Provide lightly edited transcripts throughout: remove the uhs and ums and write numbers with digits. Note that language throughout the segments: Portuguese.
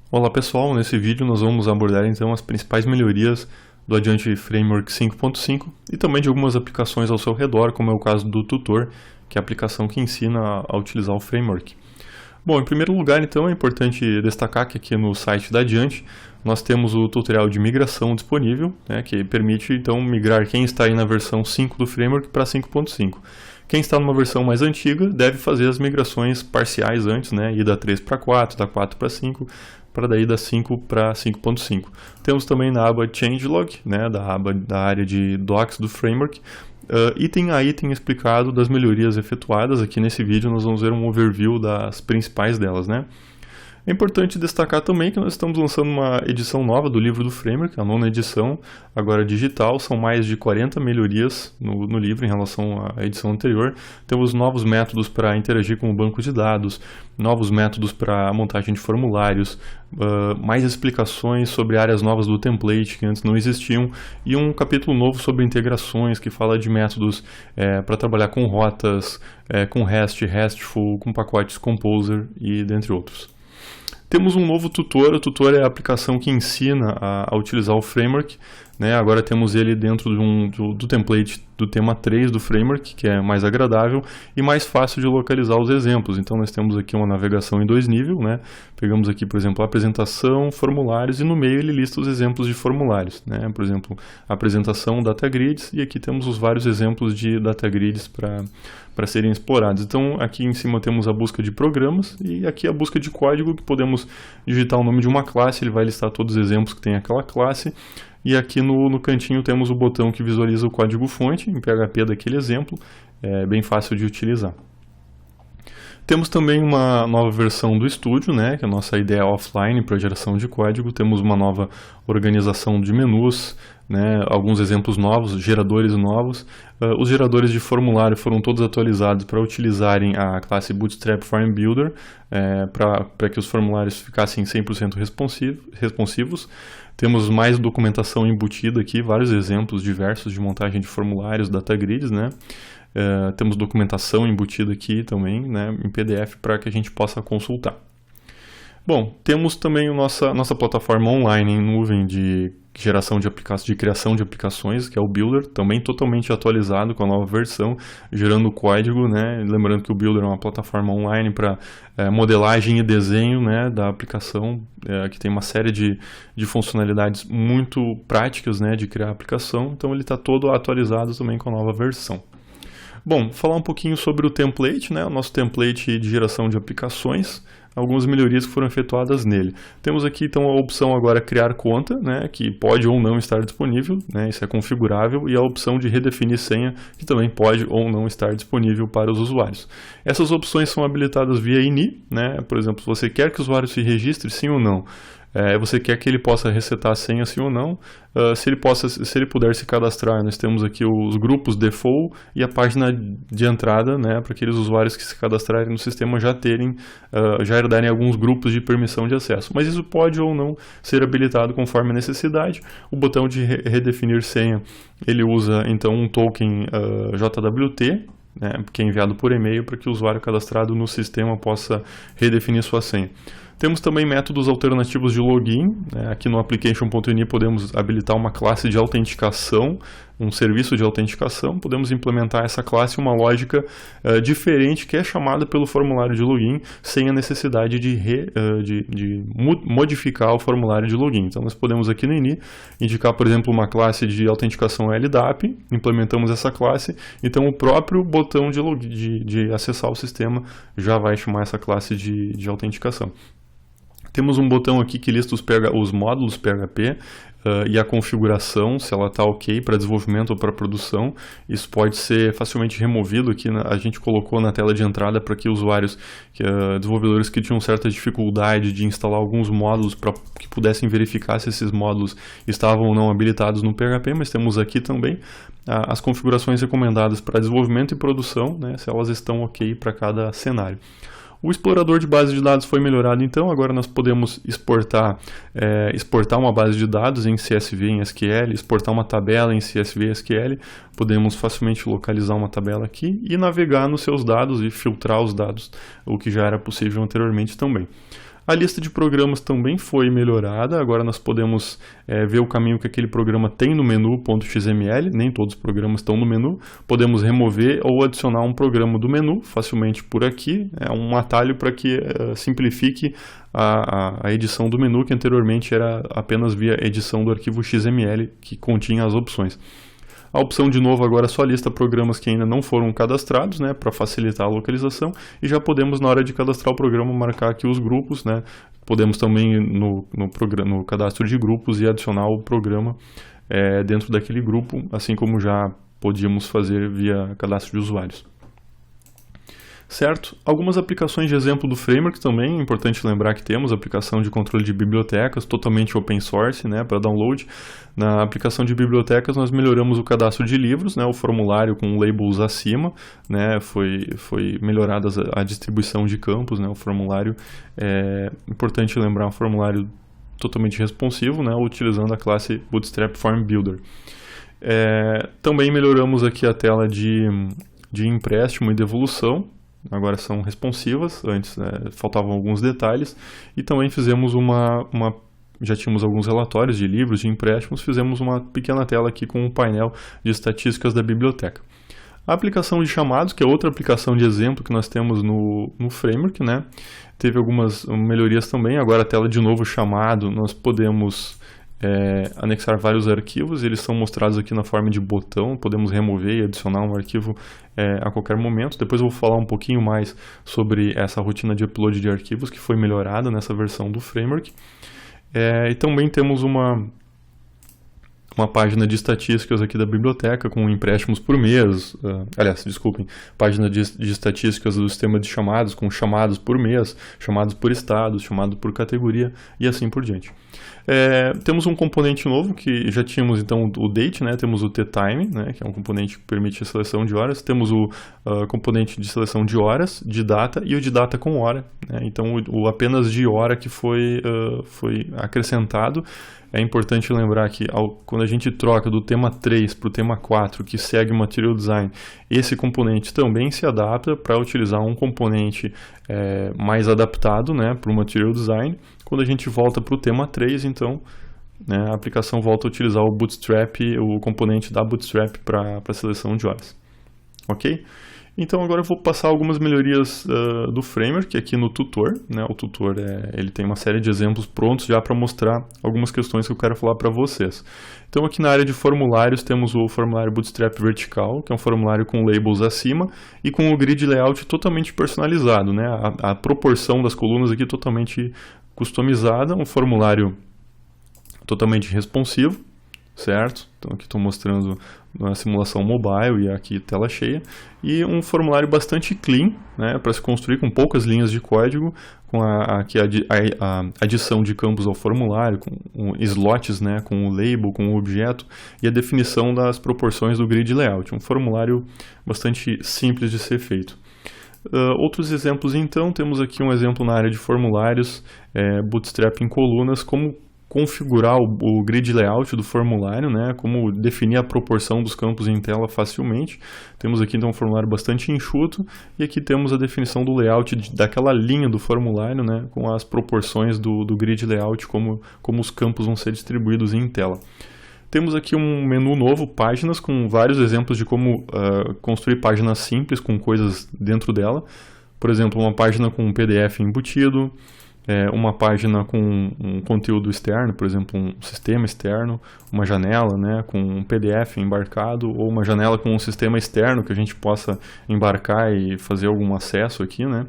Olá pessoal, nesse vídeo nós vamos abordar então as principais melhorias do Adiante Framework 5.5 e também de algumas aplicações ao seu redor, como é o caso do Tutor, que é a aplicação que ensina a utilizar o framework. Bom, em primeiro lugar então é importante destacar que aqui no site da Adiante nós temos o tutorial de migração disponível, que permite então migrar quem está aí na versão 5 do framework para 5.5. Quem está numa versão mais antiga deve fazer as migrações parciais antes, ir da 3 para 4, da 4 para 5, para daí da 5 para 5.5. Temos também na aba Changelog, da área de docs do framework, item a item explicado das melhorias efetuadas. Aqui nesse vídeo nós vamos ver um overview das principais delas, É importante destacar também que nós estamos lançando uma edição nova do livro do Framework, a 9ª edição, agora digital. São mais de 40 melhorias no livro em relação à edição anterior. Temos novos métodos para interagir com o banco de dados, novos métodos para a montagem de formulários, mais explicações sobre áreas novas do template que antes não existiam, e um capítulo novo sobre integrações que fala de métodos para trabalhar com rotas, com REST, RESTful, com pacotes Composer e dentre outros. Temos um novo tutor. O tutor é a aplicação que ensina a utilizar o framework. Agora temos ele dentro do template do tema 3 do framework, que é mais agradável e mais fácil de localizar os exemplos. Então nós temos aqui uma navegação em 2 níveis. Pegamos aqui, por exemplo, a apresentação, formulários, e no meio ele lista os exemplos de formulários. Por exemplo, apresentação, data grids, e aqui temos os vários exemplos de data grids para serem explorados. Então aqui em cima temos a busca de programas e aqui a busca de código, que podemos digitar o nome de uma classe, ele vai listar todos os exemplos que tem aquela classe. E aqui no cantinho temos o botão que visualiza o código-fonte em PHP daquele exemplo, é bem fácil de utilizar. Temos também uma nova versão do Studio, que é a nossa ideia offline para geração de código. Temos uma nova organização de menus, alguns exemplos novos, geradores novos. Os geradores de formulário foram todos atualizados para utilizarem a classe Bootstrap Form Builder, para que os formulários ficassem 100% responsivos. Temos mais documentação embutida aqui, vários exemplos diversos de montagem de formulários, data grids, temos documentação embutida aqui também, em PDF, para que a gente possa consultar. Bom, temos também a nossa plataforma online em nuvem de geração de aplicações, de criação de aplicações, que é o Builder, também totalmente atualizado com a nova versão, gerando código, Lembrando que o Builder é uma plataforma online para modelagem e desenho, da aplicação, que tem uma série de funcionalidades muito práticas, de criar aplicação. Então ele está todo atualizado também com a nova versão. Bom, falar um pouquinho sobre o template, o nosso template de geração de aplicações, algumas melhorias que foram efetuadas nele. Temos aqui então a opção agora criar conta, que pode ou não estar disponível, isso é configurável, e a opção de redefinir senha, que também pode ou não estar disponível para os usuários. Essas opções são habilitadas via ini, por exemplo, se você quer que o usuário se registre, sim ou não. Você quer que ele possa resetar a senha, sim ou não. Se ele puder se cadastrar, nós temos aqui os grupos default e a página de entrada, para aqueles usuários que se cadastrarem no sistema já herdarem alguns grupos de permissão de acesso. Mas isso pode ou não ser habilitado conforme a necessidade. O botão de redefinir senha, ele usa então um token JWT, que é enviado por e-mail para que o usuário cadastrado no sistema possa redefinir sua senha. Temos também métodos alternativos de login. Aqui no application.ini podemos habilitar uma classe de autenticação, um serviço de autenticação. Podemos implementar essa classe uma lógica diferente, que é chamada pelo formulário de login, sem a necessidade de modificar o formulário de login. Então nós podemos aqui no ini indicar, por exemplo, uma classe de autenticação LDAP, implementamos essa classe, então o próprio botão de acessar o sistema já vai chamar essa classe de autenticação. Temos um botão aqui que lista os módulos PHP e a configuração, se ela está ok para desenvolvimento ou para produção. Isso pode ser facilmente removido. Aqui a gente colocou na tela de entrada para que usuários, desenvolvedores que tinham certa dificuldade de instalar alguns módulos, para que pudessem verificar se esses módulos estavam ou não habilitados no PHP, mas temos aqui também as configurações recomendadas para desenvolvimento e produção, se elas estão ok para cada cenário. O explorador de base de dados foi melhorado, então agora nós podemos exportar uma base de dados em CSV, em SQL, exportar uma tabela em CSV, SQL, podemos facilmente localizar uma tabela aqui e navegar nos seus dados e filtrar os dados, o que já era possível anteriormente também. A lista de programas também foi melhorada, agora nós podemos ver o caminho que aquele programa tem no menu .xml, nem todos os programas estão no menu, podemos remover ou adicionar um programa do menu facilmente por aqui, é um atalho para que simplifique a edição do menu, que anteriormente era apenas via edição do arquivo XML, que continha as opções. A opção de novo agora só lista programas que ainda não foram cadastrados, né, para facilitar a localização, e já podemos na hora de cadastrar o programa marcar aqui os grupos, né, podemos também no cadastro de grupos e adicionar o programa dentro daquele grupo, assim como já podíamos fazer via cadastro de usuários. Certo? Algumas aplicações de exemplo do framework também, é importante lembrar que temos aplicação de controle de bibliotecas, totalmente open source, né, para download. Na aplicação de bibliotecas nós melhoramos o cadastro de livros, né, o formulário com labels acima, né, foi melhorada a distribuição de campos, né, o formulário, é importante lembrar, um formulário totalmente responsivo, né, utilizando a classe Bootstrap Form Builder. Também melhoramos aqui a tela de empréstimo e devolução, agora são responsivas, antes faltavam alguns detalhes, e também fizemos já tínhamos alguns relatórios de livros, de empréstimos, fizemos uma pequena tela aqui com um painel de estatísticas da biblioteca. A aplicação de chamados, que é outra aplicação de exemplo que nós temos no framework, né? Teve algumas melhorias também, agora a tela de novo chamado, nós podemos anexar vários arquivos, eles são mostrados aqui na forma de botão, podemos remover e adicionar um arquivo a qualquer momento. Depois eu vou falar um pouquinho mais sobre essa rotina de upload de arquivos que foi melhorada nessa versão do framework. E também temos uma página de estatísticas aqui da biblioteca com empréstimos por mês, página de estatísticas do sistema de chamados com chamados por mês, chamados por estado, chamado por categoria e assim por diante. Temos um componente novo que já tínhamos então o date, né? Temos o t-time, né? Que é um componente que permite a seleção de horas, temos o componente de seleção de horas, de data e o de data com hora, né? Então o apenas de hora que foi acrescentado. É importante lembrar que quando a gente troca do tema 3 para o tema 4, que segue o Material Design, esse componente também se adapta para utilizar um componente mais adaptado, né, para o Material Design. Quando a gente volta para o tema 3, então, né, a aplicação volta a utilizar o Bootstrap, o componente da Bootstrap para a seleção de horas. Ok? Então agora eu vou passar algumas melhorias do framework aqui no tutor, né? O tutor ele tem uma série de exemplos prontos já para mostrar algumas questões que eu quero falar para vocês. Então aqui na área de formulários temos o formulário Bootstrap vertical, que é um formulário com labels acima e com o grid layout totalmente personalizado, né? A proporção das colunas aqui totalmente customizada, um formulário totalmente responsivo, certo? Então aqui estou mostrando na simulação mobile e aqui tela cheia, e um formulário bastante clean, né, para se construir com poucas linhas de código, com aqui a adição de campos ao formulário, com slots, né, com o label, com o objeto, e a definição das proporções do grid layout. Um formulário bastante simples de ser feito. Outros exemplos então, temos aqui um exemplo na área de formulários, Bootstrap em colunas, como configurar o grid layout do formulário, né, como definir a proporção dos campos em tela facilmente. Temos aqui então um formulário bastante enxuto, e aqui temos a definição do layout daquela linha do formulário, né, com as proporções do grid layout, como os campos vão ser distribuídos em tela. Temos aqui um menu novo, páginas, com vários exemplos de como construir páginas simples com coisas dentro dela. Por exemplo, uma página com um PDF embutido, uma página com um conteúdo externo, por exemplo, um sistema externo, uma janela, né, com um PDF embarcado, ou uma janela com um sistema externo que a gente possa embarcar e fazer algum acesso aqui, né.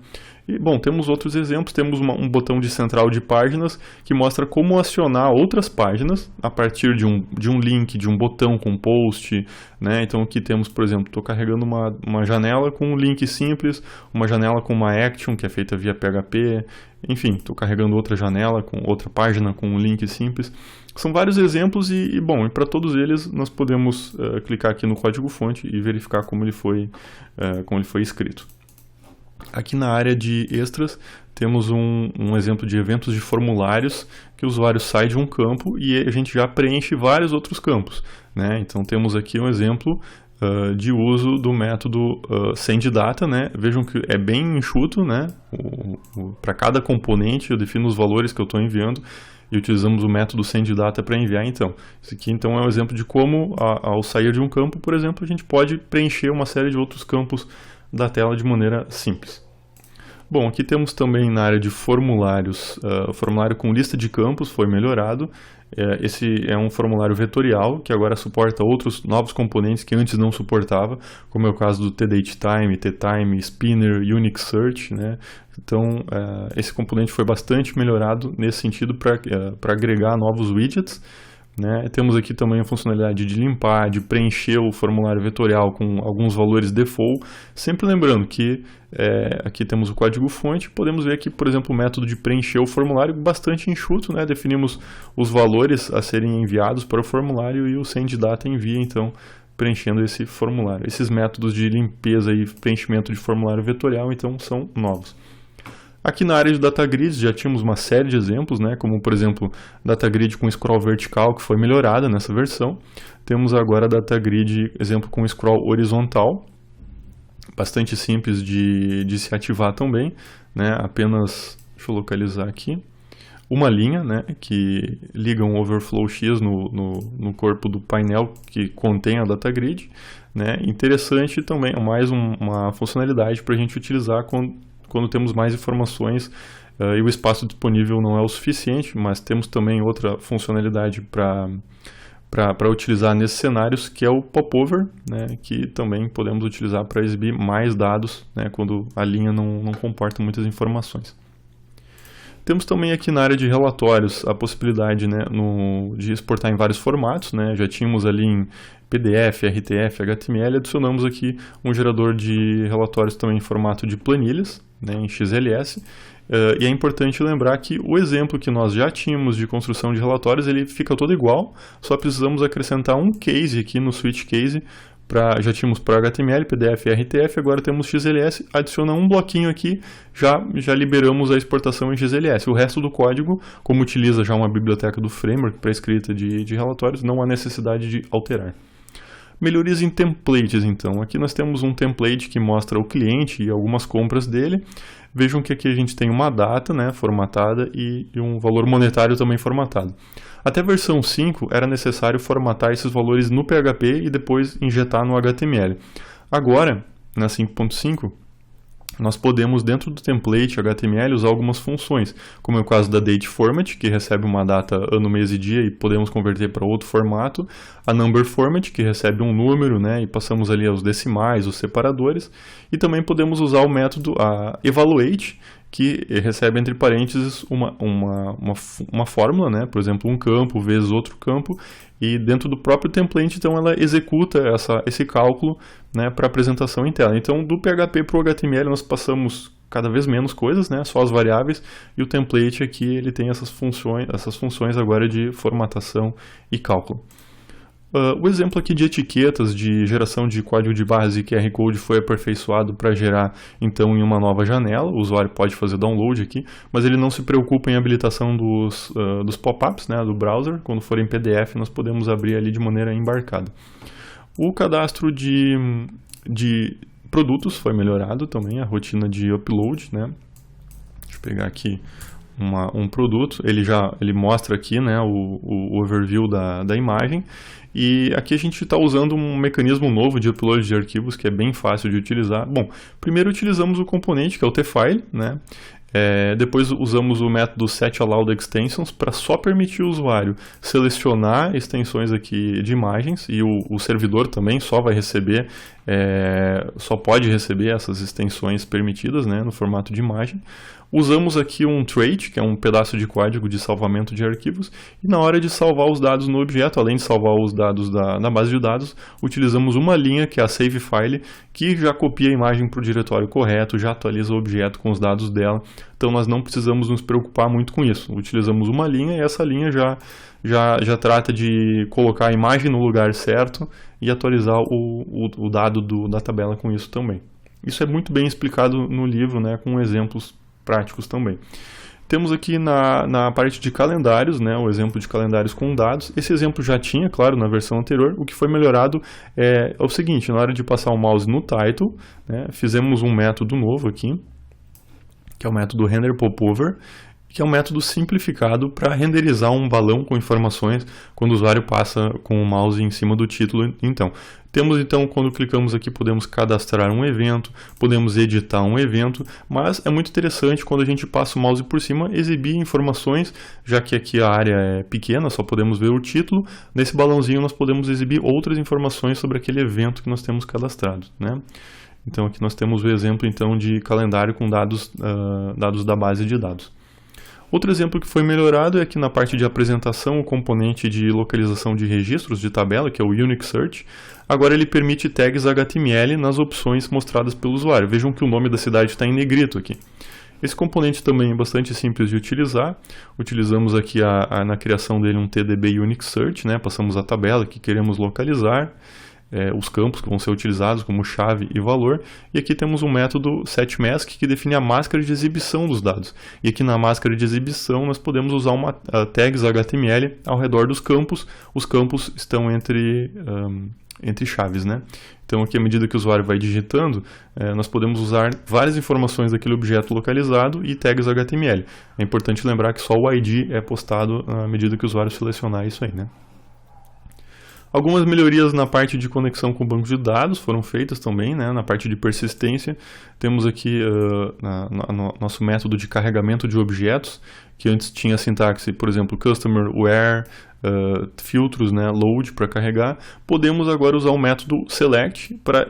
E, bom, temos outros exemplos, temos um botão de central de páginas que mostra como acionar outras páginas a partir de um link, de um botão com post, né? Então aqui temos, por exemplo, estou carregando uma janela com um link simples, uma janela com uma action que é feita via PHP, enfim, estou carregando outra janela, com outra página com um link simples. São vários exemplos e para todos eles nós podemos clicar aqui no código-fonte e verificar como ele foi escrito. Aqui na área de extras temos um exemplo de eventos de formulários que o usuário sai de um campo e a gente já preenche vários outros campos, né? Então temos aqui um exemplo de uso do método send_data, né? Vejam que é bem enxuto, né? Para cada componente eu defino os valores que eu estou enviando e utilizamos o método send_data para enviar. Então, isso aqui então é um exemplo de como ao sair de um campo, por exemplo, a gente pode preencher uma série de outros campos da tela de maneira simples. Bom, aqui temos também na área de formulários, o formulário com lista de campos foi melhorado. Esse é um formulário vetorial que agora suporta outros novos componentes que antes não suportava, como é o caso do tDateTime, tTime, Spinner, Unix Search, né? Então, esse componente foi bastante melhorado nesse sentido para agregar novos widgets. Né? Temos aqui também a funcionalidade de limpar, de preencher o formulário vetorial com alguns valores default, sempre lembrando que aqui temos o código-fonte, podemos ver aqui, por exemplo, o método de preencher o formulário bastante enxuto, né? Definimos os valores a serem enviados para o formulário e o send_data envia, então, preenchendo esse formulário. Esses métodos de limpeza e preenchimento de formulário vetorial, então, são novos. Aqui na área de data grids já tínhamos uma série de exemplos, né, como por exemplo data grid com scroll vertical que foi melhorada nessa versão. Temos agora data grid, exemplo com scroll horizontal, bastante simples de se ativar também, né, apenas, deixa eu localizar aqui, uma linha, né, que liga um overflow X no corpo do painel que contém a data grid. Né, interessante também, mais uma funcionalidade para a gente utilizar quando temos mais informações e o espaço disponível não é o suficiente, mas temos também outra funcionalidade para utilizar nesses cenários, que é o popover, né, que também podemos utilizar para exibir mais dados, né, quando a linha não comporta muitas informações. Temos também aqui na área de relatórios a possibilidade, né, de exportar em vários formatos, né, já tínhamos ali em PDF, RTF, HTML, adicionamos aqui um gerador de relatórios também em formato de planilhas, né, em XLS, e é importante lembrar que o exemplo que nós já tínhamos de construção de relatórios, ele fica todo igual, só precisamos acrescentar um case aqui no switch case, já tínhamos para HTML, PDF e RTF, agora temos XLS, adiciona um bloquinho aqui, já liberamos a exportação em XLS. O resto do código, como utiliza já uma biblioteca do framework para escrita de relatórios, não há necessidade de alterar. Melhorias em templates, então. Aqui nós temos um template que mostra o cliente e algumas compras dele. Vejam que aqui a gente tem uma data, né, formatada e um valor monetário também formatado. Até a versão 5 era necessário formatar esses valores no PHP e depois injetar no HTML. Agora, na 5.5, nós podemos, dentro do template HTML, usar algumas funções, como é o caso da dateFormat, que recebe uma data ano, mês e dia e podemos converter para outro formato, a numberFormat, que recebe um número, né, e passamos ali aos decimais, os separadores, e também podemos usar o método evaluate, que recebe entre parênteses uma fórmula, né, por exemplo, um campo vezes outro campo, e dentro do próprio template, então, ela executa esse cálculo, né, para apresentação em tela. Então, do PHP para o HTML, nós passamos cada vez menos coisas, né, só as variáveis, e o template aqui ele tem essas funções agora de formatação e cálculo. O exemplo aqui de etiquetas de geração de código de barras e QR Code foi aperfeiçoado para gerar então em uma nova janela. O usuário pode fazer download aqui, mas ele não se preocupa em habilitação dos pop-ups, né, do browser. Quando for em PDF nós podemos abrir ali de maneira embarcada. O cadastro de produtos foi melhorado também, a rotina de upload, né. Deixa eu pegar aqui um produto, ele mostra aqui, né, o overview da imagem, e aqui a gente está usando um mecanismo novo de upload de arquivos que é bem fácil de utilizar. Bom, primeiro utilizamos o componente que é o tFile, né? Depois usamos o método setAllowedExtensions para só permitir o usuário selecionar extensões aqui de imagens, e o servidor também só pode receber essas extensões permitidas, né, no formato de imagem. Usamos aqui um trait, que é um pedaço de código de salvamento de arquivos, e na hora de salvar os dados no objeto, além de salvar os dados na base de dados, utilizamos uma linha, que é a SaveFile, que já copia a imagem para o diretório correto, já atualiza o objeto com os dados dela, então nós não precisamos nos preocupar muito com isso. Utilizamos uma linha e essa linha já trata de colocar a imagem no lugar certo e atualizar o dado da tabela com isso também. Isso é muito bem explicado no livro, né, com exemplos práticos também. Temos aqui na parte de calendários, né, o exemplo de calendários com dados. Esse exemplo já tinha, claro, na versão anterior. O que foi melhorado é o seguinte: na hora de passar o mouse no title, né, fizemos um método novo aqui, que é o método renderPopover, que é um método simplificado para renderizar um balão com informações quando o usuário passa com o mouse em cima do título. Temos quando clicamos aqui, podemos cadastrar um evento, podemos editar um evento, mas é muito interessante quando a gente passa o mouse por cima, exibir informações, já que aqui a área é pequena, só podemos ver o título. Nesse balãozinho nós podemos exibir outras informações sobre aquele evento que nós temos cadastrado, né? Então aqui nós temos o exemplo de calendário com dados da base de dados. Outro exemplo que foi melhorado é aqui na parte de apresentação, o componente de localização de registros de tabela, que é o Unique Search. Agora ele permite tags HTML nas opções mostradas pelo usuário. Vejam que o nome da cidade está em negrito aqui. Esse componente também é bastante simples de utilizar. Utilizamos aqui na criação dele um TDB Unique Search, né? Passamos a tabela que queremos localizar. Os campos que vão ser utilizados como chave e valor, e aqui temos um método setMask que define a máscara de exibição dos dados, e aqui na máscara de exibição nós podemos usar uma tags HTML ao redor dos campos. Os campos estão entre chaves, né? Então aqui, à medida que o usuário vai digitando, nós podemos usar várias informações daquele objeto localizado e tags HTML. É importante lembrar que só o ID é postado à medida que o usuário selecionar isso aí, né? Algumas melhorias na parte de conexão com o banco de dados foram feitas também, né? Na parte de persistência, temos aqui nosso método de carregamento de objetos, que antes tinha a sintaxe, por exemplo, customer, where, filtros, né, load para carregar. Podemos agora usar o método select para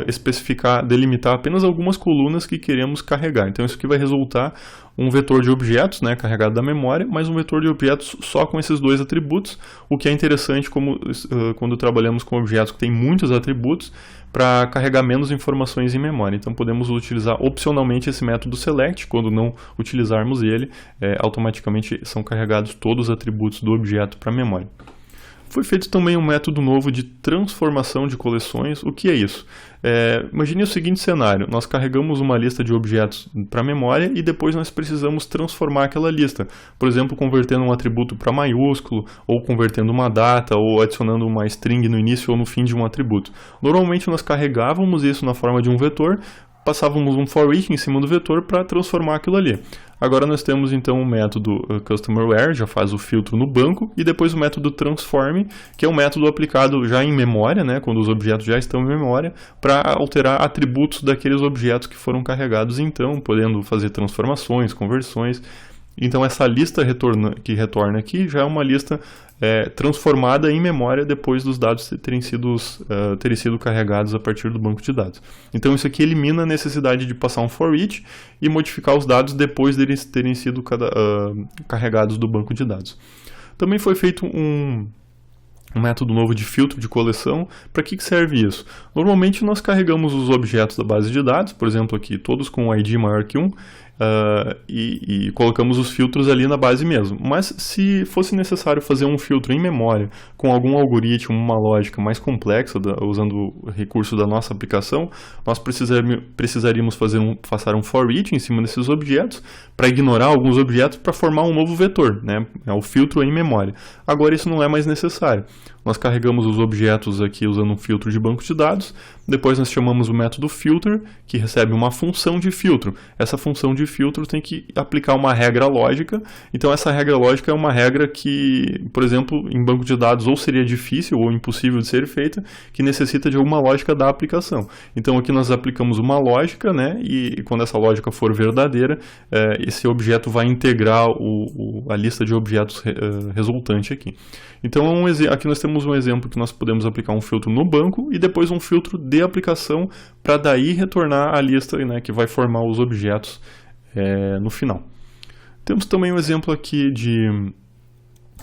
especificar, delimitar apenas algumas colunas que queremos carregar. Então isso aqui vai resultar um vetor de objetos, né, carregado da memória, mas um vetor de objetos só com esses dois atributos, o que é interessante quando trabalhamos com objetos que têm muitos atributos, para carregar menos informações em memória. Então podemos utilizar opcionalmente esse método select. Quando não utilizarmos ele, automaticamente são carregados todos os atributos do objeto para a memória. Foi feito também um método novo de transformação de coleções. O que é isso? Imagine o seguinte cenário: nós carregamos uma lista de objetos para a memória e depois nós precisamos transformar aquela lista. Por exemplo, convertendo um atributo para maiúsculo, ou convertendo uma data, ou adicionando uma string no início ou no fim de um atributo. Normalmente nós carregávamos isso na forma de um vetor, passávamos um for each em cima do vetor para transformar aquilo ali. Agora nós temos então o método customer_where, já faz o filtro no banco, e depois o método transform, que é um método aplicado já em memória, né, quando os objetos já estão em memória, para alterar atributos daqueles objetos que foram carregados, então, podendo fazer transformações, conversões. Então essa lista que retorna aqui já é uma lista transformada em memória depois dos dados terem sido carregados a partir do banco de dados. Então isso aqui elimina a necessidade de passar um for each e modificar os dados depois deles terem sido carregados do banco de dados. Também foi feito um método novo de filtro de coleção. Para que serve isso? Normalmente nós carregamos os objetos da base de dados, por exemplo aqui, todos com um ID maior que 1, e colocamos os filtros ali na base mesmo. Mas se fosse necessário fazer um filtro em memória com algum algoritmo, uma lógica mais complexa, usando o recurso da nossa aplicação, nós precisaríamos passar um for each em cima desses objetos para ignorar alguns objetos para formar um novo vetor, né? É o filtro em memória. Agora isso não é mais necessário. Nós carregamos os objetos aqui usando um filtro de banco de dados, depois nós chamamos o método filter, que recebe uma função de filtro. Essa função de filtro tem que aplicar uma regra lógica. Então essa regra lógica é uma regra que, por exemplo, em banco de dados ou seria difícil ou impossível de ser feita, que necessita de alguma lógica da aplicação. Então aqui nós aplicamos uma lógica, né, e quando essa lógica for verdadeira, esse objeto vai integrar a lista de objetos resultante aqui. Então aqui nós temos um exemplo que nós podemos aplicar um filtro no banco e depois um filtro de aplicação para daí retornar a lista, né, que vai formar os objetos no final. Temos também um exemplo aqui de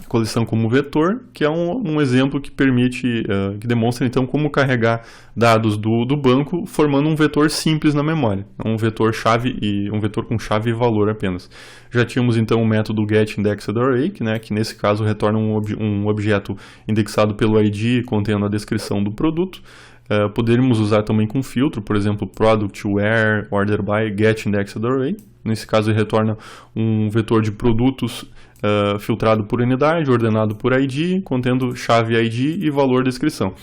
coleção como vetor, que é um exemplo que que demonstra então como carregar dados do banco formando um vetor simples na memória, um vetor com chave e valor apenas. Já tínhamos então o método getIndexedArray, que nesse caso retorna um objeto indexado pelo ID contendo a descrição do produto. Poderíamos usar também com filtro, por exemplo, product, where, order by, get indexed array. Nesse caso ele retorna um vetor de produtos filtrado por unidade, ordenado por ID, contendo chave ID e valor descrição.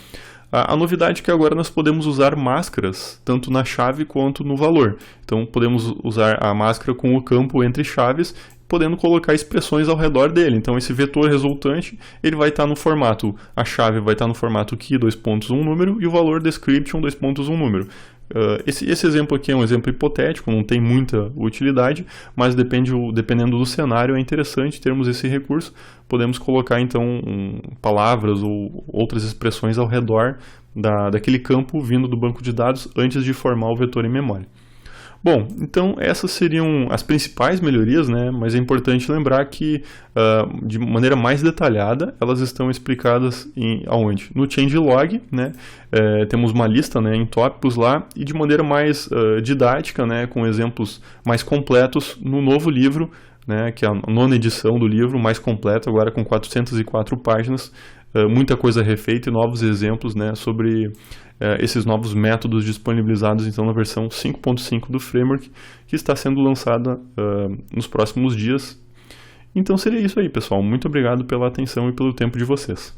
A novidade é que agora nós podemos usar máscaras, tanto na chave quanto no valor. Então podemos usar a máscara com o campo entre chaves, podendo colocar expressões ao redor dele. Então esse vetor resultante ele vai estar no formato, a chave vai estar no formato key, 2 pontos, um número, e o valor description, 2 pontos, um número. Esse exemplo aqui é um exemplo hipotético, não tem muita utilidade, mas dependendo do cenário é interessante termos esse recurso. Podemos colocar então palavras ou outras expressões ao redor daquele campo vindo do banco de dados antes de formar o vetor em memória. Bom, então essas seriam as principais melhorias, né? Mas é importante lembrar que, de maneira mais detalhada, elas estão explicadas aonde? No changelog, né? Temos uma lista, né, em tópicos lá, e de maneira mais didática, né, com exemplos mais completos no novo livro, né, que é a 9ª edição do livro, mais completo, agora com 404 páginas, muita coisa refeita e novos exemplos, né, sobre esses novos métodos disponibilizados então na versão 5.5 do framework, que está sendo lançada nos próximos dias. Então seria isso aí, pessoal. Muito obrigado pela atenção e pelo tempo de vocês.